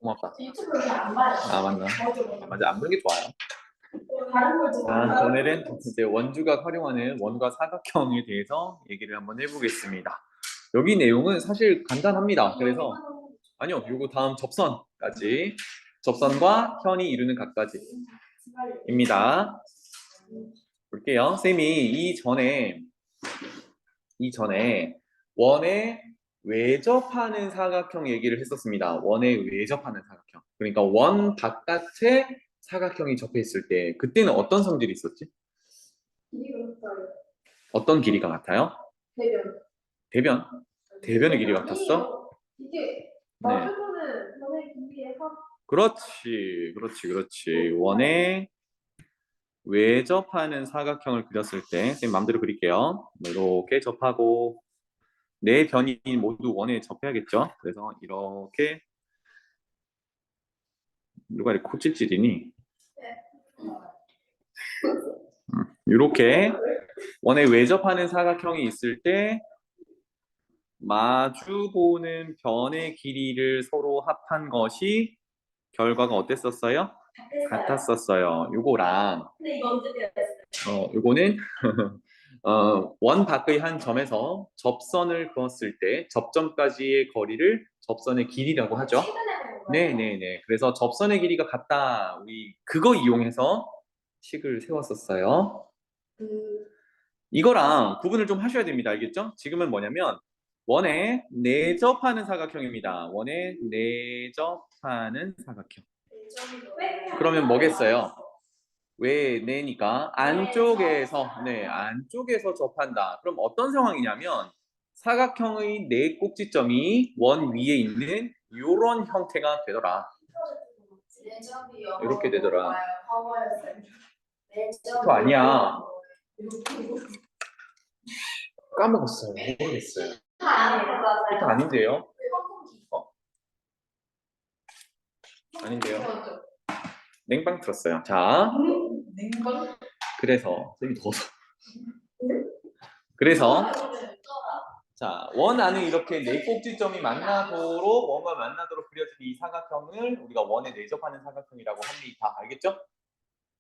고맙다. 유튜브를 안 봐요. 아, 맞나? 맞아, 안 보는 게 좋아요. 다른 걸 좀. 오늘은 이제 원주각 활용하는 원과 사각형에 대해서 얘기를 한번 해보겠습니다. 여기 내용은 사실 간단합니다. 그래서 아니요, 요거 다음 접선까지 접선과 현이 이루는 각까지입니다. 볼게요. 쌤이 이전에 원에 외접하는 사각형 얘기를 했었습니다. 원에 외접하는 사각형. 그러니까 원 바깥에 사각형이 접해 있을 때 그때는 어떤 성질이 있었지? 어떤 길이가 같아요? 대변? 대변의 길이 같았어? 이게 네. 마주보는 원의 길이의 합. 그렇지. 원에 외접하는 사각형을 그렸을 때 선생님 마음대로 그릴게요. 이렇게 접하고 네 변이 모두 원에 접해야겠죠. 그래서 이렇게 누가 이렇게 코찔찔이니? 이렇게 원에 외접하는 사각형이 있을 때 마주보는 변의 길이를 서로 합한 것이 결과가 어땠었어요? 같았었어요. 요거랑 근데 이거 언제 되었어요? 요거는 원 밖의 한 점에서 접선을 그었을 때 접점까지의 거리를 접선의 길이라고 하죠. 네네네. 그래서 접선의 길이가 같다. 우리 그거 이용해서 식을 세웠었어요. 이거랑 구분을 좀 하셔야 됩니다. 알겠죠? 지금은 뭐냐면 원에 내접하는 사각형입니다. 원에 내접하는 사각형. 그러면 뭐겠어요? 왜 내니까 안쪽에서 안쪽에서 접한다. 그럼 어떤 상황이냐면 사각형의 네 꼭지점이 원 위에 있는 이런 형태가 되더라. 이렇게 되더라. 그거 아니야. 까먹었어요. 모르겠어요. 그거 아닌데요? 아닌데요? 냉방 틀었어요. 자, 냉방? 그래서 쌤이 더워서. 그래서 자, 원 안에 이렇게 네 꼭지점이 만나도록 원과 만나도록 그려진 이 사각형을 우리가 원에 내접하는 사각형이라고 합니다. 알겠죠?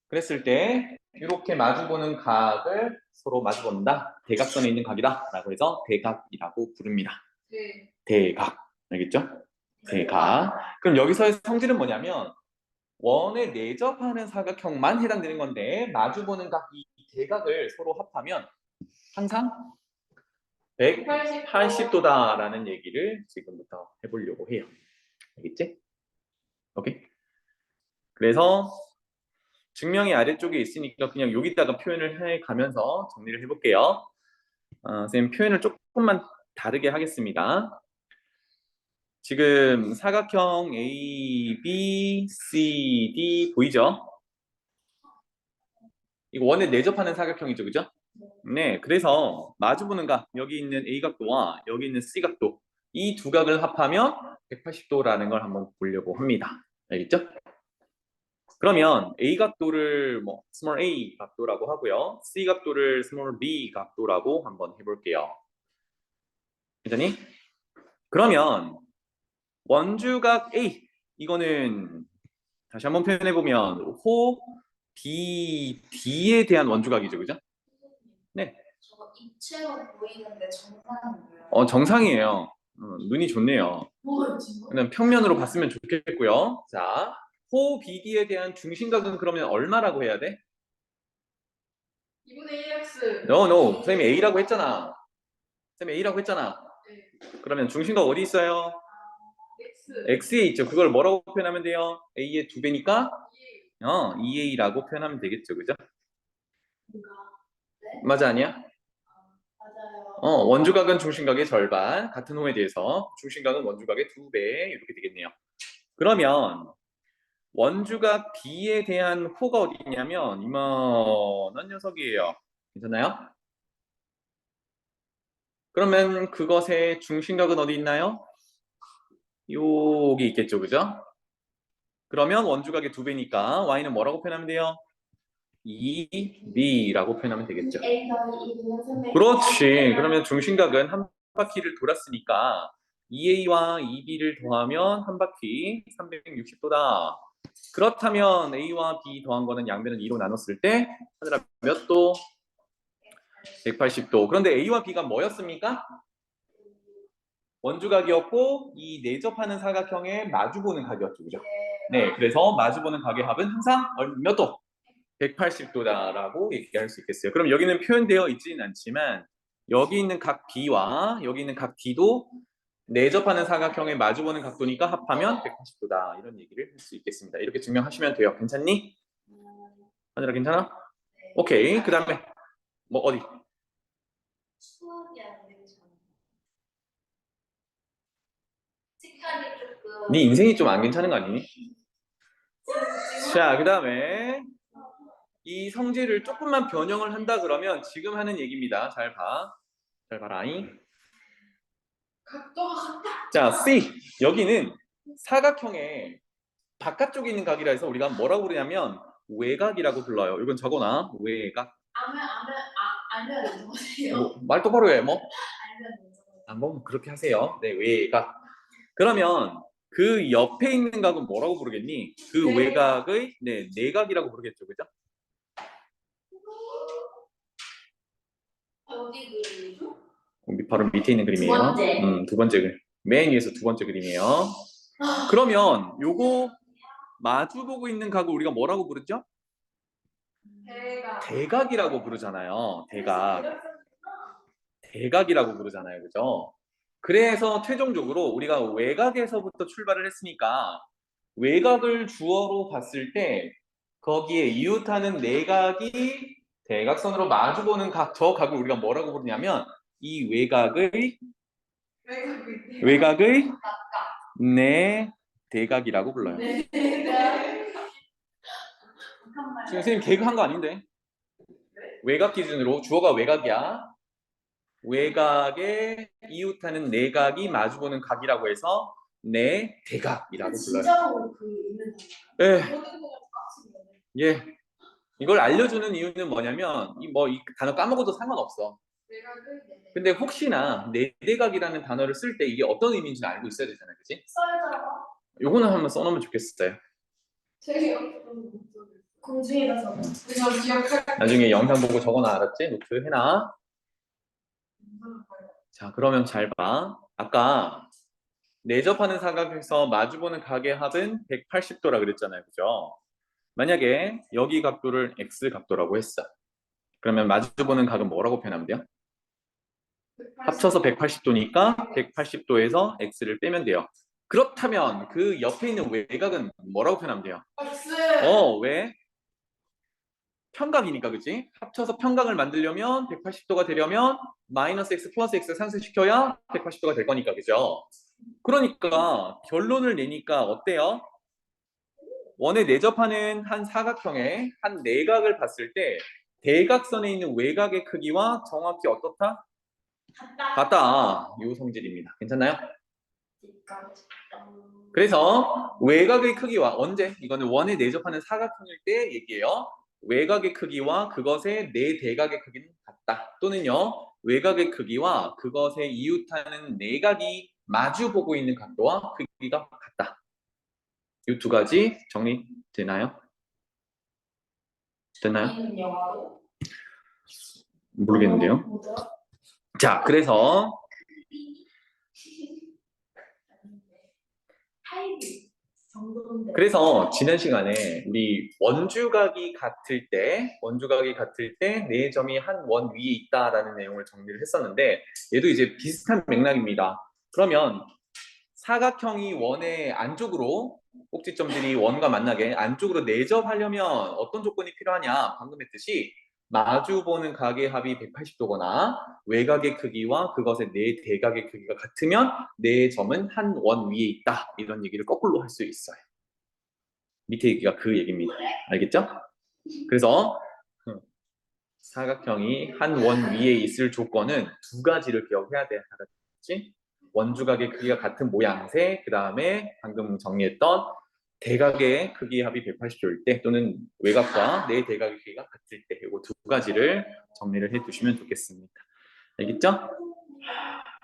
그랬을 때 이렇게 마주보는 각을 서로 마주본다. 대각선에 있는 각이다. 라고 해서 대각이라고 부릅니다. 네. 대각. 알겠죠? 대각. 그럼 여기서의 성질은 뭐냐면 원에 내접하는 사각형만 해당되는 건데 마주보는 각 이 대각을 서로 합하면 항상 180도다라는 얘기를 지금부터 해보려고 해요. 알겠지? 오케이? 그래서 증명이 아래쪽에 있으니까 그냥 여기다가 표현을 해가면서 정리를 해볼게요. 선생님 표현을 조금만 다르게 하겠습니다. 지금 사각형 A, B, C, D 보이죠? 이거 원에 내접하는 사각형이죠, 그죠? 네, 그래서 마주보는 각, 여기 있는 A 각도와 여기 있는 C 각도, 이 두 각을 합하면 180도라는 걸 한번 보려고 합니다. 알겠죠? 그러면 A 각도를 뭐 small a 각도라고 하고요. C 각도를 small b 각도라고 한번 해볼게요. 괜찮니? 그러면 원주각 A, 이거는 다시 한번 표현해보면 호, B, D에 대한 원주각이죠, 그죠? 네. 저거 입체로 보이는데 정상이에요. 정상이에요. 눈이 좋네요. 그냥 평면으로 봤으면 좋겠고요. 자, 호 BD에 대한 중심각은 그러면 얼마라고 해야 돼? 2분의 1x. No. 선생님이 A라고 했잖아. 선생님이 A라고 했잖아. 네. 그러면 중심각 어디 있어요? x. X에 있죠. 그걸 뭐라고 표현하면 돼요? A의 2배니까 2A라고 표현하면 되겠죠. 그죠? 네? 맞아, 아니야? 맞아요. 원주각은 중심각의 절반, 같은 호에 대해서 중심각은 원주각의 2배 이렇게 되겠네요. 그러면 원주각 B에 대한 호가 어디 있냐면 이만한 녀석이에요. 괜찮나요? 그러면 그것의 중심각은 어디 있나요? 여기 있겠죠, 그죠? 그러면 원주각의 2배니까 y는 뭐라고 표현하면 돼요? 2b라고 표현하면 되겠죠. 그렇지. 그러면 중심각은 한 바퀴를 돌았으니까 2A와 2B를 더하면 한 바퀴 360도다. 그렇다면 A와 B 더한 거는 양변을 2로 나눴을 때 하늘아 몇 도? 180도. 그런데 A와 B가 뭐였습니까? 원주각이었고 이 내접하는 사각형에 마주보는 각이었죠. 그죠? 네, 그래서 마주보는 각의 합은 항상 몇 도? 180도다라고 얘기할 수 있겠어요. 그럼 여기는 표현되어 있지는 않지만 여기 있는 각 B와 여기 있는 각 D도 내접하는 사각형에 마주보는 각도니까 합하면 180도다. 이런 얘기를 할 수 있겠습니다. 이렇게 증명하시면 돼요. 괜찮니? 하늘아 괜찮아? 오케이. 그 다음에 뭐 어디? 수학이 안 되잖아. 색깔이 조금. 네 인생이 좀 안 괜찮은 거 아니니? 자, 그 다음에 이 성질을 조금만 변형을 한다 그러면 지금 하는 얘기입니다. 잘 봐. 잘 봐라잉. 각도가 같다. 자, C. 여기는 사각형의 바깥쪽에 있는 각이라 해서 우리가 뭐라고 부르냐면 외각이라고 불러요. 이건 적어놔. 외각. 알면 되는 거예요. 말 똑바로 해. 뭐? 알면 되는 거예요. 뭐 그렇게 하세요. 네, 외각. 그러면 그 옆에 있는 각은 뭐라고 부르겠니? 그 네. 외각의 내각이라고 부르겠죠. 그죠? 어디 그리죠? 바로 밑에 있는 그림이에요. 두 번째. 두 번째 그림. 맨 위에서 두 번째 그림이에요. 그러면 요거 마주보고 있는 각을 우리가 뭐라고 부르죠? 대각이라고 부르잖아요. 대각이라고 부르잖아요. 그죠? 그래서 최종적으로 우리가 외각에서부터 출발을 했으니까 외각을 주어로 봤을 때 거기에 이웃하는 내각이 대각선으로 마주보는 각, 저 각을 우리가 뭐라고 부르냐면 이 외각의 대각이라고 불러요. 지금 선생님 개그 한 거 아닌데? 외각 기준으로 주어가 외각이야. 외각에 이웃하는 내각이 마주보는 각이라고 해서 내 대각이라고 불러요. 진짜로 그 있는 예. 예. 이걸 알려주는 이유는 뭐냐면 이 단어 까먹어도 상관없어. 근데 혹시나 내대각이라는 단어를 쓸 때 이게 어떤 의미인지 알고 있어야 되잖아요, 그렇지? 써야잖아. 요거는 한번 써놓으면 좋겠어요. 되게 공중이라서 이거 기억할. 나중에 영상 보고 적어놔, 알았지? 노트 해놔. 자, 그러면 잘 봐. 아까 내접하는 사각에서 마주보는 각의 합은 180도라 그랬잖아요, 그죠? 만약에 여기 각도를 x 각도라고 했어. 그러면 마주보는 각은 뭐라고 표현하면 돼요? 합쳐서 180도니까 180도에서 x를 빼면 돼요. 그렇다면 그 옆에 있는 외각은 뭐라고 표현하면 돼요? 왜? 평각이니까, 그치? 합쳐서 평각을 만들려면 180도가 되려면 마이너스 x 플러스 x 상쇄시켜야 180도가 될 거니까, 그죠? 그러니까 결론을 내니까 어때요? 원에 내접하는 한 사각형의 한 내각을 봤을 때 대각선에 있는 외곽의 크기와 정확히 어떻다? 같다. 이 성질입니다. 괜찮나요? 그래서 외곽의 크기와 언제? 이거는 원에 내접하는 사각형일 때 얘기해요. 외곽의 크기와 그것의 내대각의 크기는 같다. 또는요. 외곽의 크기와 그것의 이웃하는 내각이 마주보고 있는 각도와 크기가 같다. 이 두 가지 정리되나요? 됐나요? 모르겠는데요. 자, 그래서 지난 시간에 우리 원주각이 같을 때 네 점이 한 원 위에 있다라는 내용을 정리를 했었는데 얘도 이제 비슷한 맥락입니다. 그러면 사각형이 원의 안쪽으로 꼭지점들이 원과 만나게 안쪽으로 내접하려면 어떤 조건이 필요하냐? 방금 했듯이 마주보는 각의 합이 180도거나 외곽의 크기와 그것의 내 대각의 크기가 같으면 네 점은 한 원 위에 있다. 이런 얘기를 거꾸로 할 수 있어요. 밑에 얘기가 그 얘기입니다. 알겠죠? 그래서 사각형이 한 원 위에 있을 조건은 두 가지를 기억해야 돼. 알았지? 원주각의 크기가 같은 모양새, 그 다음에 방금 정리했던 대각의 크기 합이 180도일 때 또는 외곽과 내 대각의 크기가 같을 때 이거 두 가지를 정리를 해두시면 좋겠습니다. 알겠죠?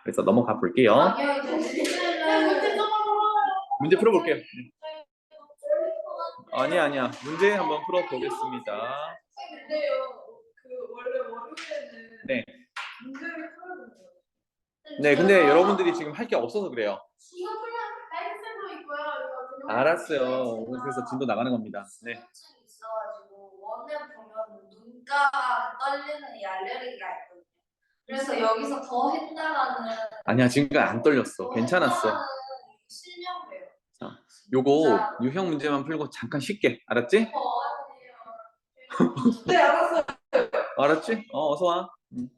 그래서 넘어가 볼게요. 문제 좀 문제 풀어볼게요. 네. 아니야. 문제 한번 풀어보겠습니다. 근데요, 그 원래 월요일에는 네. 문제를 풀어야 돼요. 네, 근데 여러분들이 지금 할 게 없어서 그래요. 이거 풀면 나이스도 있고요. 이거 알았어요. 오늘 그래서 진도 나가는 겁니다. 네. 통증이 있어가지고 원에 보면 눈가가 떨리는 이 알레르기가 있거든요. 그래서 여기서 더 했다가는 아니야, 지금까지 안 떨렸어. 괜찮았어. 실명돼요. 요거 유형 문제만 풀고 잠깐 쉽게. 알았지? 네, 알았어요. 알았지? 어서 와. 다음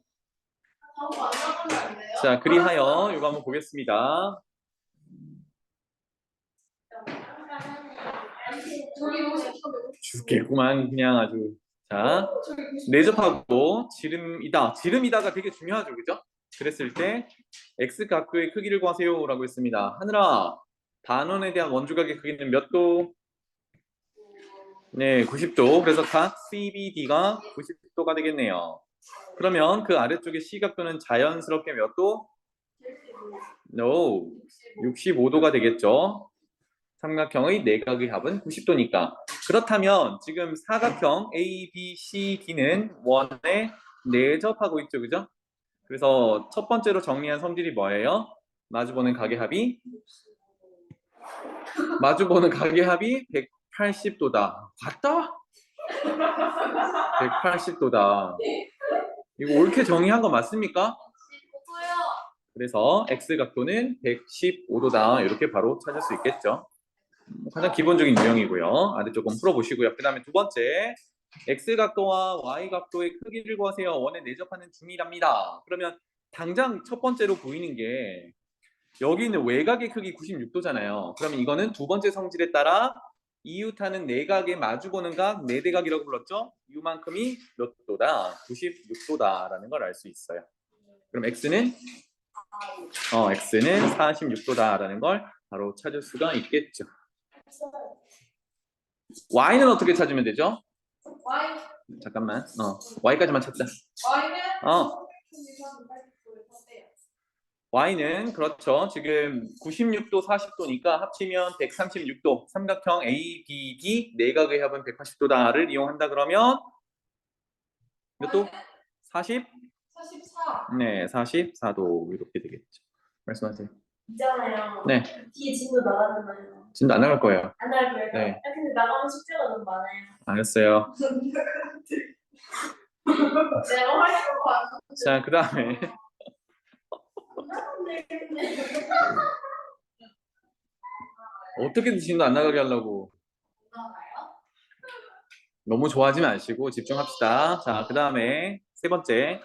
안 나가면 안 돼요? 자, 그리하여 요거 한번 보겠습니다. 저기 오고 싶어. 죽겠구만 그냥 아주. 자, 저기 내접하고 지름이다가 되게 중요하죠, 그죠? 그랬을 때 x 각도의 크기를 구하세요라고 했습니다. 하늘아, 단원에 대한 원주각의 크기는 몇 도? 네, 90도. 그래서 각 CBD가 90도가 되겠네요. 그러면 그 아래쪽의 C각도는 자연스럽게 몇 도? No, 65도가 되겠죠. 삼각형의 내각의 합은 90도니까. 그렇다면 지금 사각형 A, B, C, D는 원에 내접하고 있죠, 그죠? 그래서 첫 번째로 정리한 성질이 뭐예요? 마주보는 각의 합이 180도다. 맞다? 180도다. 이거 옳게 정의한 거 맞습니까? 그래서 X각도는 115도다. 이렇게 바로 찾을 수 있겠죠. 가장 기본적인 유형이고요. 아래쪽은 풀어보시고요. 그 다음에 두 번째, X각도와 Y각도의 크기를 구하세요. 원에 내접하는 중이랍니다. 그러면 당장 첫 번째로 보이는 게 여기 있는 외곽의 크기 96도잖아요. 그러면 이거는 두 번째 성질에 따라 이웃하는 내각의 마주보는 각 내대각이라고 불렀죠? 이만큼이 몇 도다? 96도다라는 걸 알 수 있어요. 그럼 X는 46도다라는 걸 바로 찾을 수가 있겠죠. Y는 어떻게 찾으면 되죠? Y 잠깐만. Y까지만 찾자. Y는 어. Y는 그렇죠. 지금 96도, 40도니까 합치면 136도. 삼각형 ABD 내각의 합은 180도다를 이용한다 그러면 몇 도? 40? 44. 네, 44도 이렇게 되겠죠. 말씀하세요. 있잖아요. 네, 뒤에 진도 나가잖아요. 진도 안 나갈 거예요. 안 나갈 거예요? 네. 아, 근데 나가면 숙제가 너무 많아요. 알았어요. 내가 할거 같아. 자, 그 다음에 어떻게든 진도 안 나가게 하려고 나가요? 너무 좋아하지 마시고 집중합시다. 자, 그 다음에 세 번째.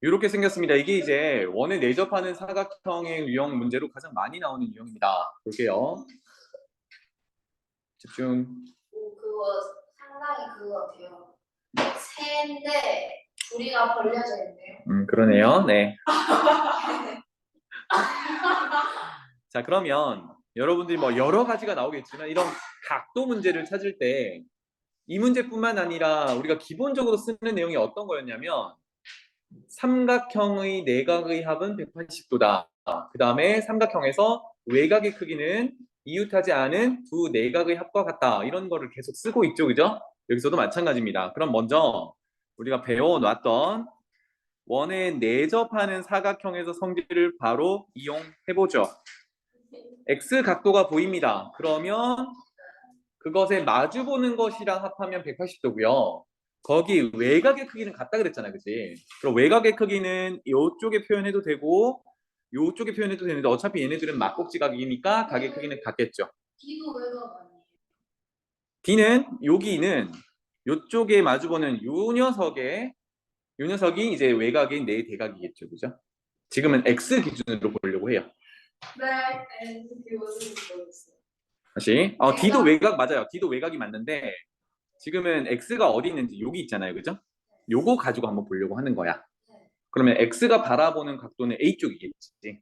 이렇게 생겼습니다. 이게 이제 원에 내접하는 사각형의 유형 문제로 가장 많이 나오는 유형입니다. 볼게요. 집중. 그거 상당히 그거 같아요. 새인데 우리가 벌려져 있네요. 그러네요. 네. 자, 그러면 여러분들이 뭐 여러 가지가 나오겠지만 이런 각도 문제를 찾을 때 이 문제뿐만 아니라 우리가 기본적으로 쓰는 내용이 어떤 거였냐면 삼각형의 내각의 합은 180도다. 그 다음에 삼각형에서 외곽의 크기는 이웃하지 않은 두 내각의 합과 같다. 이런 거를 계속 쓰고 있죠. 그죠? 여기서도 마찬가지입니다. 그럼 먼저 우리가 배워놨던 원에 내접하는 사각형에서 성질을 바로 이용해보죠. X 각도가 보입니다. 그러면 그것에 마주보는 것이랑 합하면 180도고요. 거기 외곽의 크기는 같다 그랬잖아, 그치? 그럼 외곽의 크기는 이쪽에 표현해도 되고 이쪽에 표현해도 되는데 어차피 얘네들은 막곡지각이니까 각의 크기는 같겠죠. D도 외곽 아니에요? D는 여기는 이쪽에 마주보는 요 녀석이 이제 외곽인 내 대각이겠죠, 그죠? 지금은 X 기준으로 보려고 해요. 네. 그게 무슨 모르겠어요. 다시. D도 외곽 맞아요. D도 외곽이 맞는데 지금은 X가 어디 있는지 여기 있잖아요, 그죠? 요거 가지고 한번 보려고 하는 거야. 그러면 X가 바라보는 각도는 A쪽이겠지.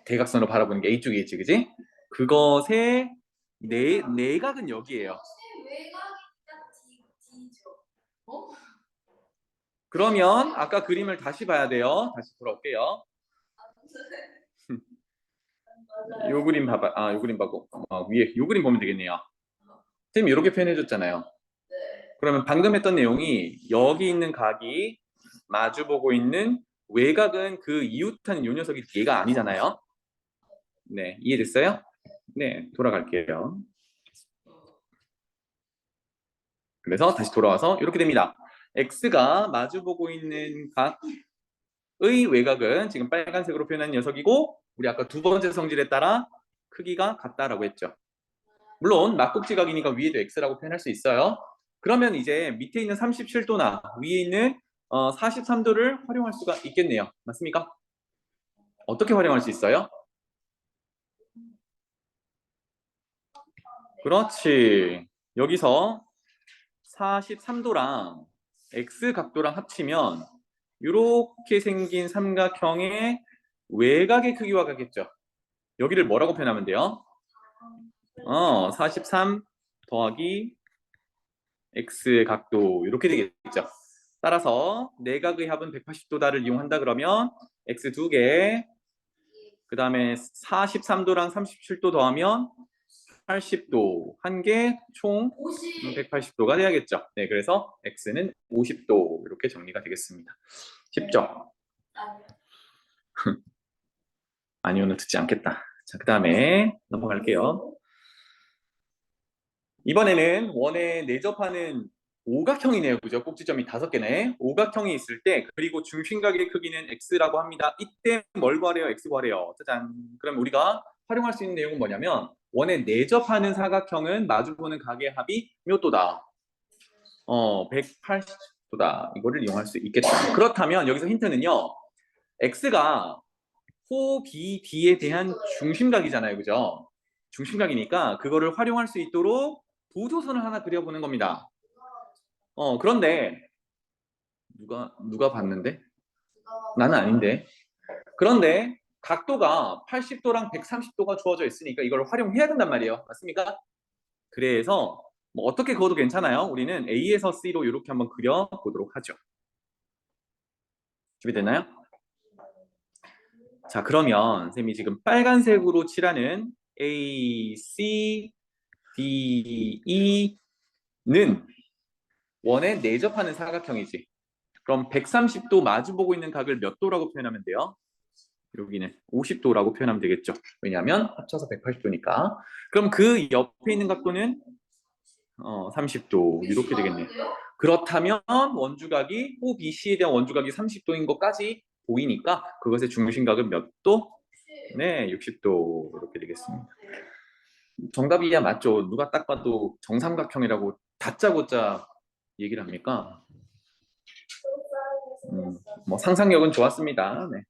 대각선으로 바라보는 게 A쪽이겠지, 그지? 그것의 내각은 여기예요. 외곽이니까 D죠. 그러면 아까 그림을 다시 봐야 돼요. 다시 돌아올게요. 요 그림 봐봐. 아, 요 그림 봐고 위에 요 그림 보면 되겠네요. 선생님이 이렇게 표현해줬잖아요. 네. 그러면 방금 했던 내용이 여기 있는 각이 마주보고 있는 외곽은 그 이웃한 요 녀석이 얘가 아니잖아요. 네, 이해됐어요? 네, 돌아갈게요. 그래서 다시 돌아와서 이렇게 됩니다. X가 마주보고 있는 각의 외곽은 지금 빨간색으로 표현한 녀석이고 우리 아까 두 번째 성질에 따라 크기가 같다라고 했죠. 물론 막국지각이니까 위에도 X라고 표현할 수 있어요. 그러면 이제 밑에 있는 37도나 위에 있는 43도를 활용할 수가 있겠네요. 맞습니까? 어떻게 활용할 수 있어요? 그렇지. 여기서 43도랑 X 각도랑 합치면 이렇게 생긴 삼각형의 외곽의 크기와 같겠죠. 여기를 뭐라고 표현하면 돼요? 43 더하기 X의 각도 이렇게 되겠죠. 따라서 내각의 합은 180도다를 이용한다 그러면 X 2개, 그 다음에 43도랑 37도 더하면 80도 한 개, 총 50. 180도가 돼야겠죠. 네, 그래서 X는 50도 이렇게 정리가 되겠습니다. 쉽죠? 아니요. 아니오는 듣지 않겠다. 자, 그 다음에 넘어갈게요. 이번에는 원에 내접하는 오각형이네요. 그죠? 꼭지점이 5개네. 오각형이 있을 때 그리고 중심각의 크기는 X라고 합니다. 이때 뭘 구하래요? X 구하래요. 짜잔. 그럼 우리가 활용할 수 있는 내용은 뭐냐면 원에 내접하는 사각형은 마주보는 각의 합이 몇 도다? 180도다. 이거를 이용할 수 있겠다. 그렇다면 여기서 힌트는요. X가 호, B, D에 대한 중심각이잖아요. 그죠? 중심각이니까 그거를 활용할 수 있도록 보조선을 하나 그려보는 겁니다. 그런데 누가 봤는데? 나는 아닌데. 그런데 각도가 80도랑 130도가 주어져 있으니까 이걸 활용해야 된단 말이에요. 맞습니까? 그래서 뭐 어떻게 그어도 괜찮아요. 우리는 A에서 C로 이렇게 한번 그려보도록 하죠. 준비됐나요? 자, 그러면 선생님이 지금 빨간색으로 칠하는 A, C, D, E는 원에 내접하는 사각형이지. 그럼 130도 마주보고 있는 각을 몇 도라고 표현하면 돼요? 여기는 50도라고 표현하면 되겠죠. 왜냐하면 합쳐서 180도니까. 그럼 그 옆에 있는 각도는 30도 이렇게 되겠네요. 그렇다면 원주각이 OBC에 대한 원주각이 30도인 것까지 보이니까 그것의 중심각은 몇 도? 네, 60도 이렇게 되겠습니다. 정답이야 맞죠? 누가 딱 봐도 정삼각형이라고 다짜고짜 얘기를 합니까? 뭐 상상력은 좋았습니다. 네.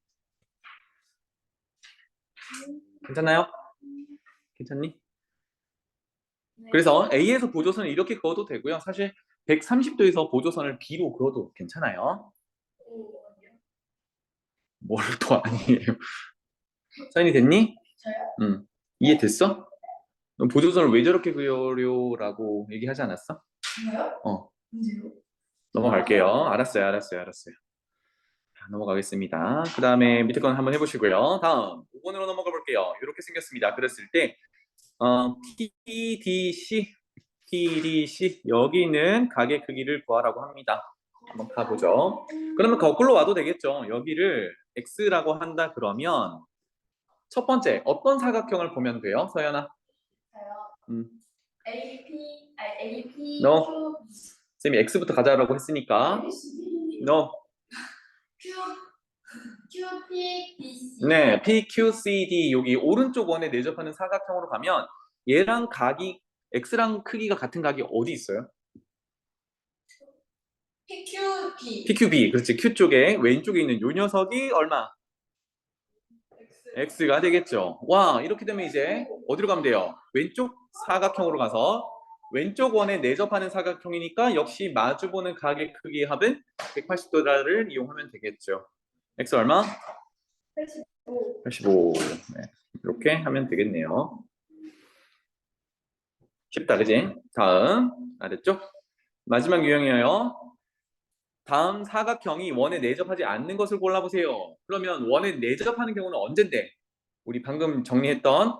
괜찮나요? 괜찮니? 네. 그래서 A에서 보조선을 이렇게 그어도 되고요. 사실 130도에서 보조선을 B로 그어도 괜찮아요. 뭘 또 아니에요. 사인이 됐니? 저요? 이해됐어? 너 보조선을 왜 저렇게 그려라고 얘기하지 않았어? 저요? 언제요? 넘어갈게요. 알았어요. 자, 넘어가겠습니다. 그 다음에 밑에 건 한번 해보시고요. 다음 5번으로 넘어가 볼게요. 이렇게 생겼습니다. 그랬을 때 PDC 여기 있는 각의 크기를 구하라고 합니다. 한번 가보죠. 그러면 거꾸로 와도 되겠죠. 여기를 X라고 한다 그러면 첫 번째 어떤 사각형을 보면 돼요? 서연아? 저요? AP, No. Q, 쌤이 X부터 가자라고 했으니까 No. Q, P, B, C. 네, PQCD 여기 오른쪽 원에 내접하는 사각형으로 가면 얘랑 각이 X랑 크기가 같은 각이 어디 있어요? PQB. PQB 그렇지. Q 쪽에 왼쪽에 있는 요 녀석이 얼마? X가 되겠죠. 와, 이렇게 되면 이제 어디로 가면 돼요? 왼쪽 사각형으로 가서 왼쪽 원에 내접하는 사각형이니까 역시 마주보는 각의 크기의 합은 180도를 이용하면 되겠죠. X 얼마? 85. 85. 네, 이렇게 하면 되겠네요. 쉽다, 그지? 다음, 알았죠? 마지막 유형이에요. 다음 사각형이 원에 내접하지 않는 것을 골라보세요. 그러면 원에 내접하는 경우는 언젠데? 우리 방금 정리했던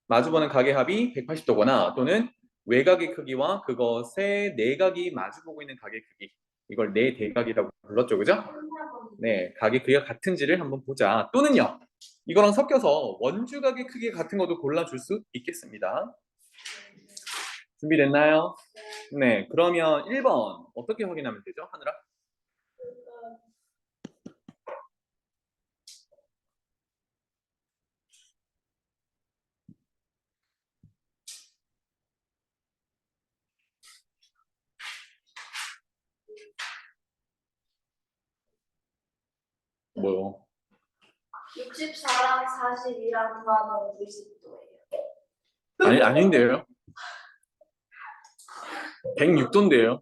마주보는 가게 합이 180도거나 또는 외곽의 크기와 그것의 내각이 마주보고 있는 가게 크기, 이걸 내대각이라고 불렀죠, 그죠? 네, 가게 크기가 같은지를 한번 보자. 또는요, 이거랑 섞여서 원주각의 크기 같은 것도 골라줄 수 있겠습니다. 준비됐나요? 네, 그러면 1번 어떻게 확인하면 되죠, 하늘아? 뭐요? 64랑 42랑 더하면 90도예요. 아닌데요? 106도인데요?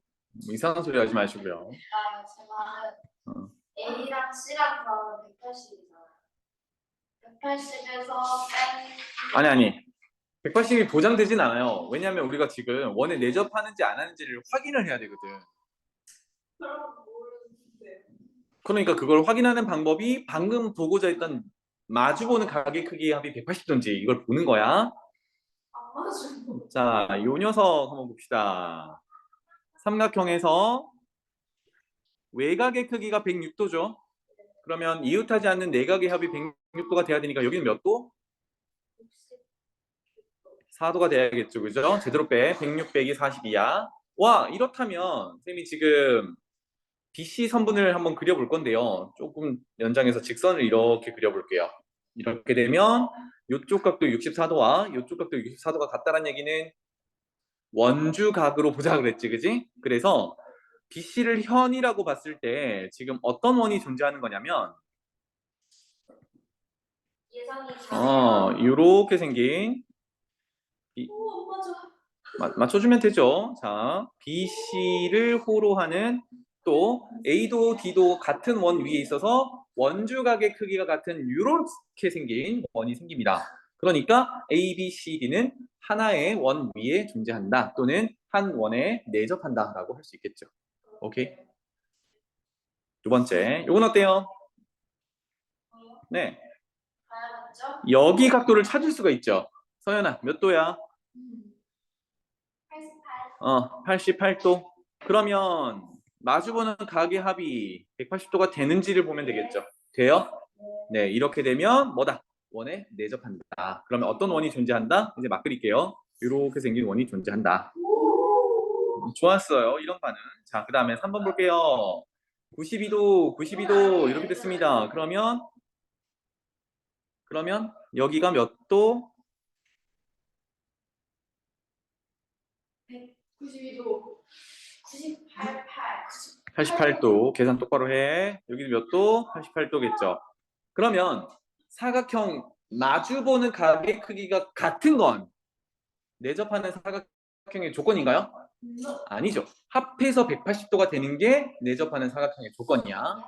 이상한 소리 하지 마시고요. 아, 제 말은 어. A랑 C랑 더하면 180이잖아요. 180에서 뺀 아니. 180이 보장되진 않아요. 왜냐하면 우리가 지금 원에 내접하는지 안 하는지를 확인을 해야 되거든. 그럼 모르는데. 그러니까 그걸 확인하는 방법이 방금 보고자 했던 마주보는 가게 크기의 합이 180도인지 이걸 보는 거야. 안 맞아. 자, 요 녀석 한번 봅시다. 삼각형에서 외곽의 크기가 106도죠. 그러면 이웃하지 않는 내각의 합이 106도가 돼야 되니까 여기는 몇 도? 4도가 돼야겠죠, 그죠? 제대로 빼. 106 빼기 42야. 와, 이렇다면 쌤이 지금 BC 선분을 한번 그려볼 건데요. 조금 연장해서 직선을 이렇게 그려볼게요. 이렇게 되면 이쪽 각도 64도와 이쪽 각도 64도가 같다는 얘기는 원주각으로 보자 그랬지, 그지? 그래서 BC를 현이라고 봤을 때 지금 어떤 원이 존재하는 거냐면 예상이 가네요. 이렇게 생긴 오, 맞아. 맞춰주면 되죠. 자, BC를 호로 하는 또 A도 D도 같은 원 위에 있어서 원주각의 크기가 같은 이렇게 생긴 원이 생깁니다. 그러니까 A, B, C, D는 하나의 원 위에 존재한다 또는 한 원에 내접한다라고 할 수 있겠죠. 오케이. 두 번째, 이건 어때요? 네, 봐야겠죠? 여기 각도를 찾을 수가 있죠. 서연아, 몇 도야? 88. 88도. 그러면 마주보는 가게 합이 180도가 되는지를 보면 되겠죠. 돼요? 네, 이렇게 되면 뭐다? 원에 내접한다. 그러면 어떤 원이 존재한다? 이제 막 그릴게요. 이렇게 생긴 원이 존재한다. 좋았어요. 이런 반응. 자, 그 다음에 3번 볼게요. 92도, 92도 이렇게 됐습니다. 그러면 여기가 몇 도? 92도. 98. 88도. 계산 똑바로 해. 여기는 몇 도? 88도겠죠. 그러면 사각형 마주보는 가게 크기가 같은 건 내접하는 사각형의 조건인가요? 아니죠. 합해서 180도가 되는 게 내접하는 사각형의 조건이야.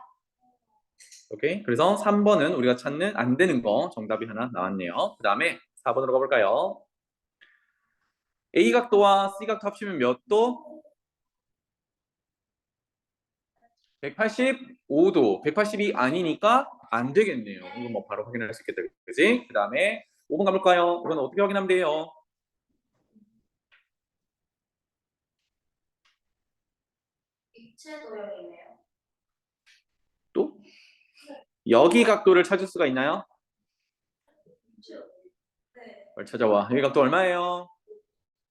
오케이. 그래서 3번은 우리가 찾는 안 되는 거 정답이 하나 나왔네요. 그 다음에 4번으로 가볼까요? A 각도와 C 각도 합치면 몇 도? 185도. 180이 아니니까 안 되겠네요. 이거 뭐 바로 확인할 수 있겠다. 그지? 그 다음에 5번 가볼까요? 이건 어떻게 확인하면 돼요? 입체 도형이네요. 또? 여기 각도를 찾을 수가 있나요? 네. 뭘 찾아와. 여기 각도 얼마예요?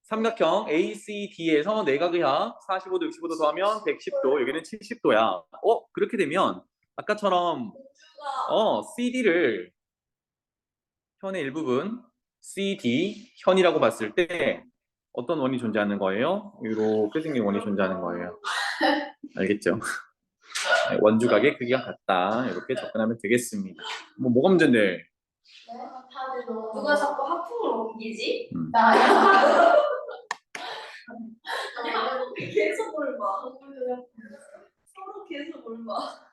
삼각형 ACD에서 내각의 합 45도, 65도 더하면 110도, 여기는 70도야. 그렇게 되면 아까처럼 CD를 현의 일부분 CD 현이라고 봤을 때 어떤 원이 존재하는 거예요? 이렇게 생긴 원이 존재하는 거예요. 알겠죠? 네, 원주각의 크기가 같다. 이렇게 접근하면 되겠습니다. 뭐가 문제인데? 네? 누가 자꾸 하품을 옮기지? 나야. 계속 뭘 봐. 서로 계속 뭘 봐.